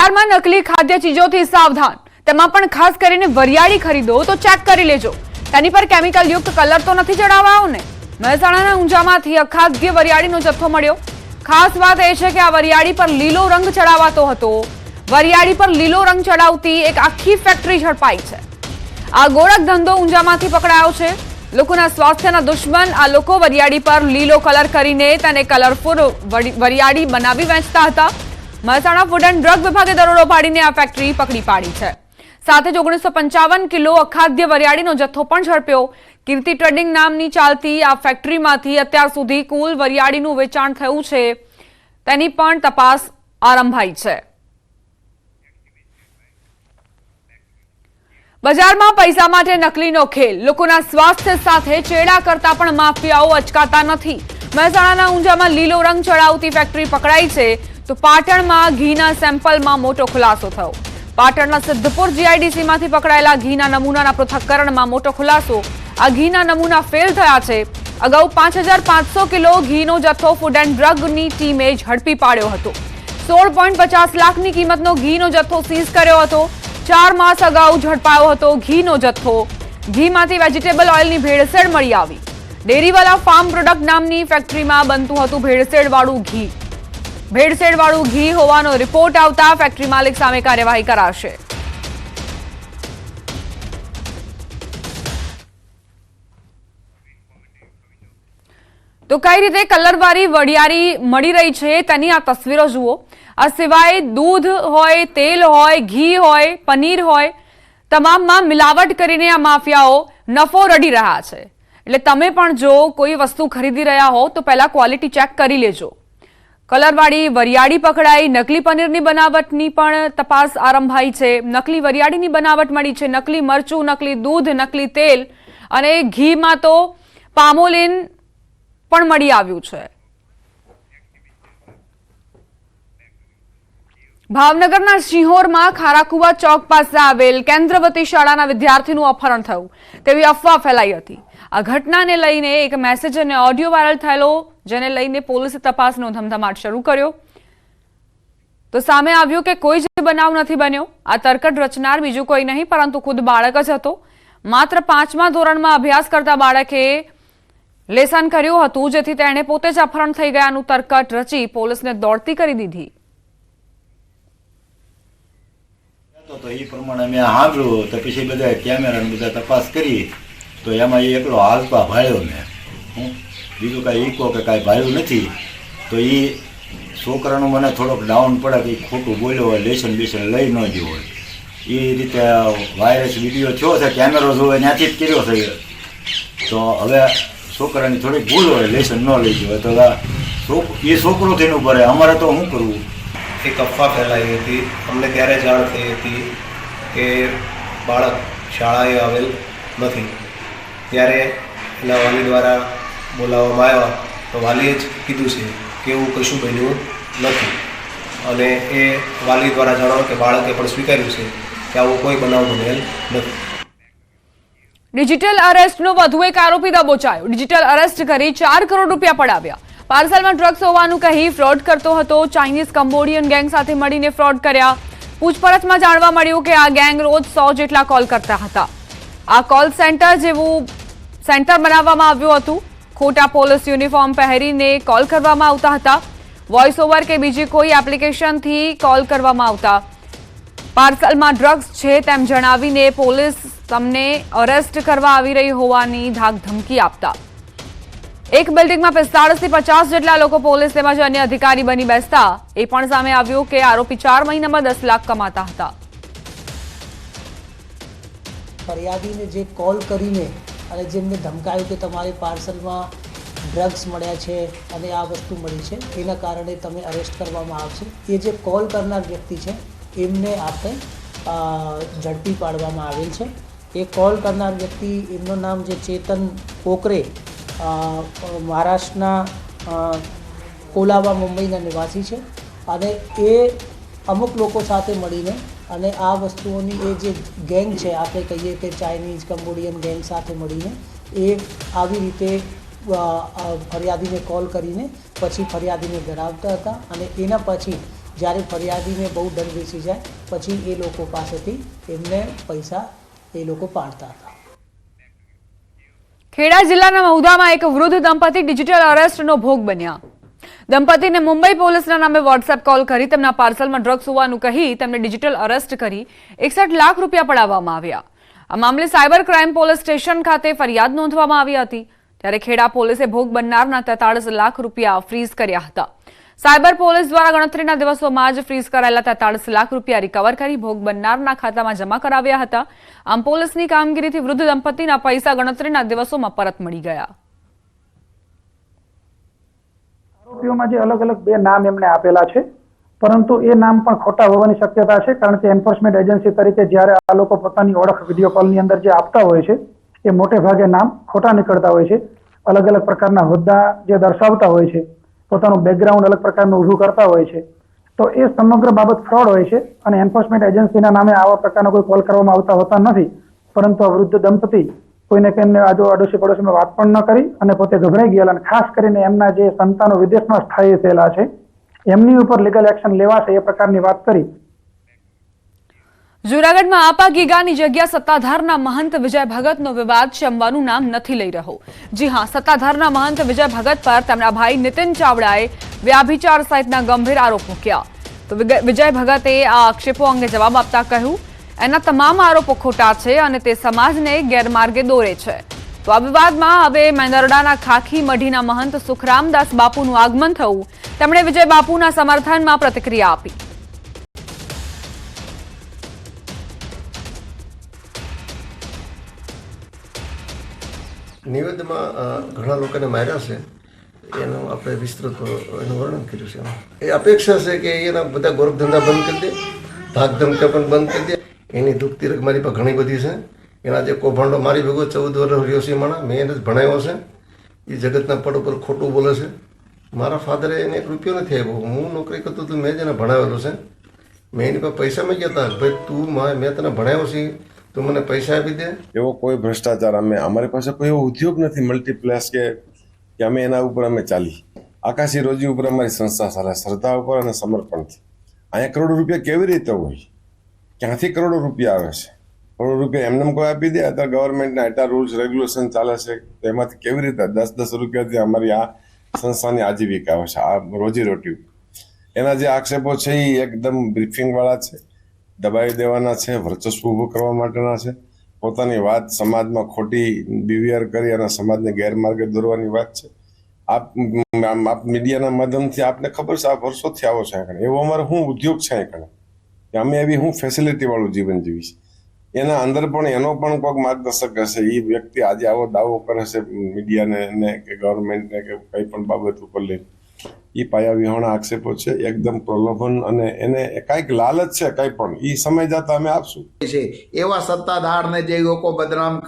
બજારમાં નકલી ખાદ્ય ચીજોથી સાવધાન, તેમાં પણ ખાસ કરીને વરિયાળી ખરીદો તો ચેક કરી લેજો, તેની પર કેમિકલ યુક્ત કલર તો નથી ચડાવવાનો ને। મહેસાણાના ઊંઝામાંથી અખાદ્ય વરિયાળીનો જથ્થો મળ્યો। ખાસ વાત એ છે કે આ વરિયાળી પર લીલો રંગ ચડાવાતો હતો। વરિયાળી પર લીલો રંગ ચડાવતી એક આખી ફેક્ટરી ઝડપાઈ છે। આ ગોળક ધંધો ઊંઝામાંથી પકડાયો છે। લોકોના સ્વાસ્થ્યના દુશ્મન આ લોકો વરિયાળી પર લીલો કલર કરીને તેને કલરફુલ વરિયાળી બનાવી વેચતા હતા। મહેસાણા ફૂડ એન્ડ ડ્રગ વિભાગે દરોડો પાડીને આ ફેક્ટરી પકડી પાડી છે। સાથે જ 1955 કિલો અખાદ્ય વરિયાળીનો જથ્થો પણ ઝડપ્યો। કીર્તિ ટ્રેડિંગ નામની ચાલતી આ ફેક્ટરીમાંથી અત્યાર સુધી કુલ વરિયાળીનું વેચાણ થયું છે તેની પણ તપાસ આરંભાઈ છે। બજારમાં પૈસા માટે નકલીનો ખેલ, લોકોના સ્વાસ્થ્ય સાથે ચેડા કરતા પણ માફિયાઓ અચકાતા નથી। મહેસાણાના ઊંઝામાં લીલો રંગ ચડાવતી ફેક્ટરી પકડાઈ છે તો પાટણમાં ઘીના સેમ્પલમાં મોટો ખુલાસો થયો। પાટણના સિદ્ધપુર જીઆઈડીસીમાંથી પકડાયેલા ઘીના નમૂનાના પૃથ્થકરણમાં મોટો ખુલાસો। આ ઘીના નમૂના ફેલ થયા છે। અગાઉ 5500 કિલો ઘીનો જથ્થો ફૂડ એન્ડ ડ્રગની ટીમે ઝડપી પાડ્યો હતો। 16.50 લાખની કિંમતનો ઘીનો જથ્થો સીઝ કર્યો હતો। 4 માસ અગાઉ ઝડપાયો હતો ઘીનો જથ્થો। ઘીમાંથી વેજીટેબલ ઓઇલની ભેળસેળ મળી આવી। ડેરીવાલા ફાર્મ પ્રોડક્ટ નામની ફેક્ટરીમાં બનતું હતું ભેળસેળવાળું ઘી। ભેળસેળવાળું ઘી હોવાનો રિપોર્ટ આવતા ફેક્ટરી માલિક સામે કાર્યવાહી કરાશે। તો કઈ રીતે કલરવાળી વરિયાળી મળી રહી છે તેની આ તસવીરો જુઓ। આ સિવાય દૂધ હોય, તેલ હોય, ઘી હોય, પનીર હોય, તમામમાં મિલાવટ કરીને આ માફિયાઓ નફો રડી રહ્યા છે। એટલે તમે પણ જો કોઈ વસ્તુ ખરીદી રહ્યા હો તો પહેલા ક્વોલિટી ચેક કરી લેજો। કલરવાળી વરિયાળી પકડાઈ। નકલી પનીરની બનાવટની પણ તપાસ આરંભાઈ છે। નકલી વરિયાળીની બનાવટ મળી છે। નકલી મરચું, નકલી દૂધ, નકલી તેલ અને ઘીમાં તો પામોલિન પણ મળી આવ્યું છે। ભાવનગરના સિંહોરમાં ખારાકુવા ચોક પાસે આવેલ કેન્દ્રવતી શાળાના વિદ્યાર્થીનું અપહરણ થયું તેવી અફવા ફેલાઈ હતી। આ ઘટનાને લઈને એક મેસેજ અને ઓડિયો વાયરલ થયેલો, જેને લઈને પોલીસે તપાસનો ધમધમાટ શરૂ કર્યો તો સામે આવ્યું કે કોઈ જ બનાવ નથી બન્યો। આ તરકટ રચનાર બીજું કોઈ નહીં પરંતુ ખુદ બાળક જ હતો। માત્ર 5મા ધોરણમાં અભ્યાસ કરતા બાળકે લેસન કર્યું હતું, જેથી તેણે પોતે જ અપહરણ થઈ ગયાનું તરકટ રચી પોલીસને દોડતી કરી દીધી। તો એ પ્રમાણે મેં સાંભળ્યું તો પછી બધા કેમેરા બધા તપાસ કરી તો એમાં એ એકલો હાલપા ભાળ્યો મેં। બીજું કાંઈ ઈકો કે કાંઈ ભાળ્યું નથી। તો એ છોકરાનું મને થોડોક ડાઉન પડે કે ખોટું બોલ્યો હોય, લેસન બેસન લઈ ન ગયો હોય, એ રીતે વાયરસ વિડીયો થયો છે, કેમેરો જોવે ત્યાંથી જ કર્યો છે। તો હવે છોકરાની થોડીક ભૂલ હોય, લેસન ન લઈ ગયો હોય તો એ છોકરો થઈને ઉભો રહે, અમારે તો શું કરવું। એક અફવા ફેલાઈ હતી। અમને ત્યારે જાણ થઈ હતી કે બાળક શાળાએ આવેલ નથી। ત્યારે એના વાલી દ્વારા બોલાવવામાં આવ્યા તો વાલીએ જ કીધું છે કે એવું કશું બન્યું નથી અને એ વાલી દ્વારા જણાવ્યું કે બાળકે પણ સ્વીકાર્યું છે કે આવો કોઈ બનાવ બનેલ નથી। ડિજિટલ અરેસ્ટનો વધુ એક આરોપી દબોચાયો। ડિજિટલ અરેસ્ટ કરી 4 કરોડ રૂપિયા પડાવ્યા। પાર્સલમાં ડ્રગ્સ હોવાનું કહી ફ્રોડ કરતો હતો। ચાઇનીઝ કંબોડિયન ગેંગ સાથે મળીને ફ્રોડ કર્યા। પૂછપરછમાં જાણવા મળ્યું કે આ ગેંગ રોજ 100 જેટલા કોલ કરતા હતા। આ કોલ સેન્ટર જેવું સેન્ટર બનાવવામાં આવ્યું હતું। ખોટા પોલીસ યુનિફોર્મ પહેરીને કોલ કરવામાં આવતા હતા। વોઇસ ઓવર કે બીજી કોઈ એપ્લિકેશનથી કોલ કરવામાં આવતા। પાર્સલમાં ડ્રગ્સ છે તેમ જણાવીને પોલીસ તમને અરેસ્ટ કરવા આવી રહી હોવાની ધાક ધમકી આપતા। એક બિલ્ડિંગમાં 45 થી 50 જેટલા લોકો પોલીસ તેમજ અન્ય અધિકારી બની બેસતા। એ પણ સામે આવ્યું કે આરોપી 4 મહિનામાં 10 લાખ કમાતા હતા। ફરિયાદીને જે કોલ કરીને અને જેમને ધમકાયું કે તમારે પાર્સલમાં ડ્રગ્સ મળ્યા છે અને આ વસ્તુ મળી છે, એના કારણે તમે અરેસ્ટ કરવામાં આવશે। એ જે કોલ કરનાર વ્યક્તિ છે એમને આપણે ઝડપી પાડવામાં આવેલ છે। એ કોલ કરનાર વ્યક્તિ, એમનું નામ જે ચેતન કોકરે, મહારાષ્ટ્રના કોલાબા, મુંબઈના નિવાસી છે અને એ અમુક લોકો સાથે મળીને અને આ વસ્તુઓની એ જે ગેંગ છે, આપણે કહીએ કે ચાઇનીઝ કંબોડિયન ગેંગ સાથે મળીને એ આવી રીતે ફરિયાદીને કોલ કરીને પછી ફરિયાદીને ડરાવતા હતા અને એના પછી જ્યારે ફરિયાદીને બહુ ડર બેસી જાય પછી એ લોકો પાસેથી એમને પૈસા એ લોકો પાડતા હતા. ખેડા જિલ્લાના મહુધામાં એક વૃદ્ધ દંપતી ડિજિટલ અરેસ્ટનો ભોગ બન્યા. દંપતીને મુંબઈ પોલીસના નામે વોટ્સએપ કોલ કરી તેમના પાર્સલમાં ડ્રગ્સ હોવાનું કહી તેમને ડિજિટલ અરેસ્ટ કરી 61 લાખ રૂપિયા પડાવવામાં આવ્યા. આ મામલે સાયબર ક્રાઇમ પોલીસ સ્ટેશન ખાતે ફરિયાદ નોંધવામાં આવી હતી. ત્યારે ખેડા પોલીસે ભોગ બનનારના 43 લાખ રૂપિયા ફ્રીઝ કર્યા હતા. સાયબર પોલીસ દ્વારા ગણતરીના દિવસોમાં જ ફ્રીઝ કરાયેલા 43 લાખ રૂપિયા રિકવર કરી ભોગ બનનારના ખાતામાં જમા કરાવ્યા હતા. આમ પોલીસની કામગીરીથી વૃદ્ધ દંપતીના પૈસા ગણતરીના દિવસોમાં પરત મળી ગયા. આરોપીઓમાં જે અલગ અલગ 2 નામ એમને આપેલા છે, પરંતુ એ નામ પણ ખોટા હોવાની શક્યતા છે, કારણ કે એન્ફોર્સમેન્ટ એજન્સી તરીકે જ્યારે આ લોકો પોતાની ઓળખ વિડીયો કોલની અંદર જે આપતા હોય છે એ મોટે ભાગે નામ ખોટા નીકળતા હોય છે. અલગ અલગ પ્રકારના હોદ્દા જે દર્શાવતા હોય છે, પોતાનું બેકગ્રાઉન્ડ અલગ પ્રકારનું ઊભું કરતા હોય છે, તો એ સમગ્ર બાબત ફ્રોડ હોય છે અને એન્ફોર્સમેન્ટ એજન્સીના નામે આવા પ્રકારના કોઈ કોલ કરવામાં આવતા હોતા નથી. પરંતુ આ વૃદ્ધ દંપતી કોઈને કેમને આડોશી પડોશીમાં વાત પણ ન કરી અને પોતે ગભરાઈ ગયેલા, અને ખાસ કરીને એમના જે સંતાનો વિદેશમાં સ્થાયી થયેલા છે એમની ઉપર લીગલ એક્શન લેવાશે એ પ્રકારની વાત કરી. જૂનાગઢમાં આપા ગીગાની જગ્યા સત્તાધારના મહંત વિજય ભગતનો વિવાદ શમવાનું નામ નથી લઈ રહ્યો. જી હા, સત્તાધારના મહંત વિજય ભગત પર તેમના ભાઈ નીતિન ચાવડાએ વ્યાભિચાર સહિતના ગંભીર આરોપ મૂક્યા. તો વિજય ભગતે આ આક્ષેપો અંગે જવાબ આપતા કહ્યું, એના તમામ આરોપો ખોટા છે અને તે સમાજને ગેરમાર્ગે દોરે છે. તો આ વિવાદમાં હવે મેંદરડાના ખાખી મઢીના મહંત સુખરામદાસ બાપુનું આગમન થયું. તેમણે વિજય બાપુના સમર્થનમાં પ્રતિક્રિયા આપી. નિવેદનમાં ઘણા લોકોને માર્યા છે, એનું આપણે વિસ્તૃત એનું વર્ણન કર્યું છે. એ અપેક્ષા છે કે એના બધા ગોરખ ધંધા બંધ કરી દે, ભાગ ધમકા પણ બંધ કરી દે. એની દુઃખ તિરક મારી પાસે ઘણી બધી છે. એના જે કૌભાંડો મારી ભેગો 14 વર્ષ રહ્યો છે માણા, મેં એને જ ભણાવ્યો છે. એ જગતના પડ ઉપર ખોટું બોલે છે. મારા ફાધરે એને 1 રૂપિયો નથી આપ્યો. હું નોકરી કરતો તો મેં જ એને ભણાવેલો છે. મેં એની પાસે પૈસા મેં કહેતા, ભાઈ તું મેં તને ભણાવ્યો છે, તું મને પૈસા આપી દે. એવો કોઈ ભ્રષ્ટાચાર અમારી પાસે કોઈ એવો ઉદ્યોગ નથી મલ્ટીપ્લેક્સ કે અમે એના ઉપર અમે ચાલી. આકાશી રોજી ઉપર અમારી સંસ્થા ચાલે, શ્રદ્ધા ઉપર અને સમર્પણથી. અહીંયા કરોડો રૂપિયા કેવી રીતે હોય? ક્યાંથી કરોડો રૂપિયા આવે છે? કરોડો રૂપિયા એમને કોઈ આપી દે? અત્યારે ગવર્મેન્ટના એટલા રૂલ્સ રેગ્યુલેશન ચાલે છે, તેમાંથી કેવી રીતે 10-10 રૂપિયાથી અમારી આ સંસ્થાની આજીવિકા આવે છે, આ રોજીરોટી. એના જે આક્ષેપો છે એ એકદમ બ્રીફિંગવાળા છે, દબાવી દેવાના છે, વર્ચસ્વ ઊભું કરવા માટેના છે. પોતાની વાત સમાજમાં ખોટી બિહેવિયર કરી અને સમાજને ગેરમાર્ગે દોરવાની વાત છે. આપ મીડિયાના માધ્યમથી આપને ખબર છે, આ વર્ષોથી આવો છે અહીંયા. એવો અમારો શું ઉદ્યોગ છે અહીંયા કે અમે એવી હું ફેસિલિટીવાળું જીવન જીવીશ. એના અંદર પણ એનો પણ કોઈક માર્ગદર્શક હશે. એ વ્યક્તિ આજે આવો દાવો કરે છે મીડિયાને કે ગવર્મેન્ટને કે કંઈ પણ બાબત ઉપર લઈને, એ પાયા વિહોણા આક્ષેપો છે, એકદમ પ્રલોભન, અને એને કાંઈક લાલચ છે, કંઈ પણ એ સમય જતા અમે આપશું. એવા સત્તાધારને જે લોકો બદનામ